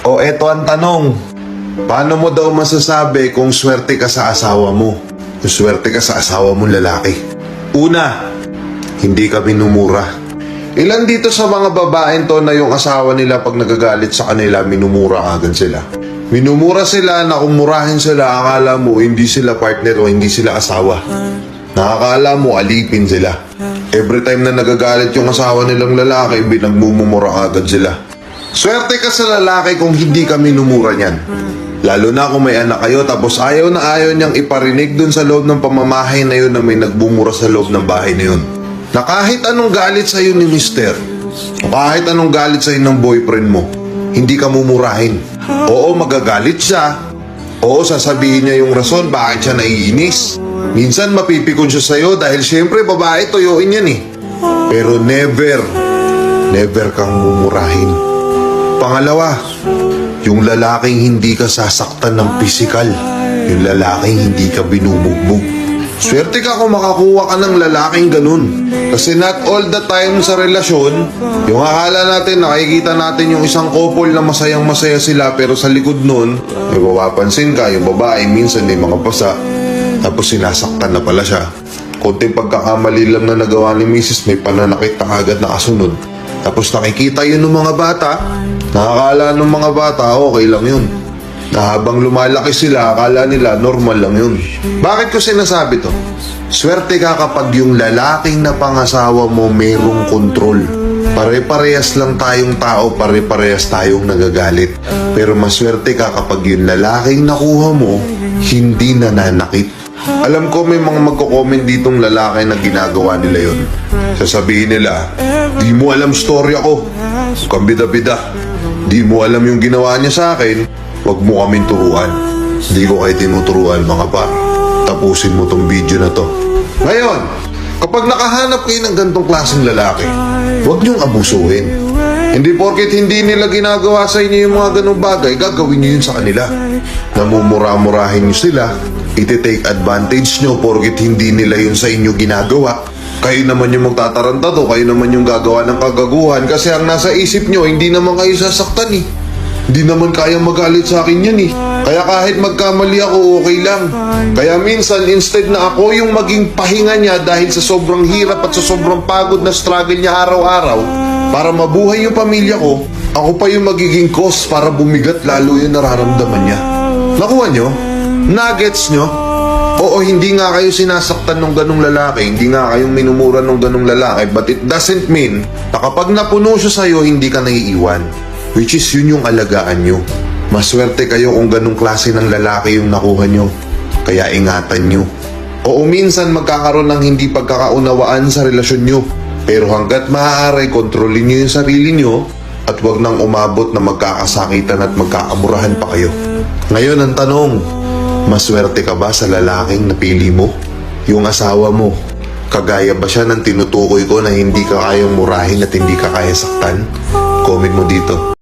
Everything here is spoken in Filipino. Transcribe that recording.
O eto ang tanong, paano mo daw masasabi kung swerte ka sa asawa mo? Kung swerte ka sa asawa mong lalaki? Una, hindi ka minumura. Ilan dito sa mga babaeng to na yung asawa nila pag nagagalit sa kanila, minumura agad sila. Minumura sila na kung murahin sila, akala mo hindi sila partner o hindi sila asawa. Nakakala mo alipin sila. Every time na nagagalit yung asawa nilang lalaki, binagmumura agad sila. Swerte ka sa lalaki kung hindi ka minumura niyan. Lalo na kung may anak kayo tapos ayaw na ayaw niyang iparinig dun sa loob ng pamamahay na yun na may nagbumura sa loob ng bahay na yun. Na kahit anong galit sa'yo ni mister, o kahit anong galit sa'yo ng boyfriend mo, hindi ka mumurahin. Oo, magagalit siya. Oo, sasabihin niya yung rason bakit siya naiinis. Minsan mapipikon siya sa'yo dahil syempre babae, toyoin yan eh. Pero never kang mumurahin. Pangalawa, yung lalaking hindi ka sasaktan ng pisikal. Yung lalaking hindi ka binubugbog. Swerte ka kung makakuha ka ng lalaking ganun. Kasi not all the time sa relasyon, yung akala natin, nakikita natin yung isang couple na masayang masaya sila pero sa likod nun, may mapapansin ka, yung babae minsan may mga pasa, tapos sinasaktan na pala siya. Konting pagkakamali lang na nagawa ni Mrs. may pananakit na agad na kasunod. Tapos nakikita yun ng mga bata, nakakala ng mga bata, okay lang yun. Na habang lumalaki sila, akala nila normal lang yun. Bakit ko sinasabi to? Swerte ka kapag yung lalaking na pangasawa mo merong kontrol. Pare-parehas lang tayong tao, pare-parehas tayong nagagalit. Pero maswerte ka kapag yung lalaking nakuha mo, hindi nananakit. Alam ko may mga magko-comment ditong lalaki na ginagawa nila yun. Sasabihin nila, di mo alam story ako. Kang bida-bida. Di mo alam yung ginawa niya sa akin. Huwag mo kaming turuan. Hindi ko kayo tinuturuan mga par. Tapusin mo tong video na to. Ngayon, kapag nakahanap kayo ng gantong klaseng lalaki, huwag niyong abusuhin. Hindi porket hindi nila ginagawa sa inyo yung mga ganong bagay, gagawin niyo yun sa kanila. Namumura-murahin niyo sila, iti-take advantage niyo porket hindi nila yun sa inyo ginagawa. Kayo naman yung magtataranta to, kayo naman yung gagawa ng kagaguhan kasi ang nasa isip niyo, hindi naman kayo sasaktan eh. Hindi naman kaya magalit sa akin yan eh. Kaya kahit magkamali ako, okay lang. Kaya minsan, instead na ako yung maging pahinga niya dahil sa sobrang hirap at sa sobrang pagod na struggle niya araw-araw, para mabuhay yung pamilya ko, ako pa yung magiging cause para bumigat lalo yung nararamdaman niya. Nakuha nyo? Nuggets nyo? Oo, hindi nga kayo sinasaktan ng ganong lalaki, hindi nga kayong minumura ng ganong lalaki, but it doesn't mean na kapag napuno siya sa'yo, hindi ka naiiwan. Which is yun yung alagaan nyo. Maswerte kayo kung ganong klase ng lalaki yung nakuha nyo. Kaya ingatan nyo. Oo, minsan magkakaroon ng hindi pagkakaunawaan sa relasyon nyo. Pero hanggat maaari, kontrolin nyo yung sarili nyo at huwag nang umabot na magkakasakitan at magkakamurahan pa kayo. Ngayon ang tanong, maswerte ka ba sa lalaking napili mo? Yung asawa mo, kagaya ba siya ng tinutukoy ko na hindi ka kayang murahin at hindi ka kaya saktan? Comment mo dito.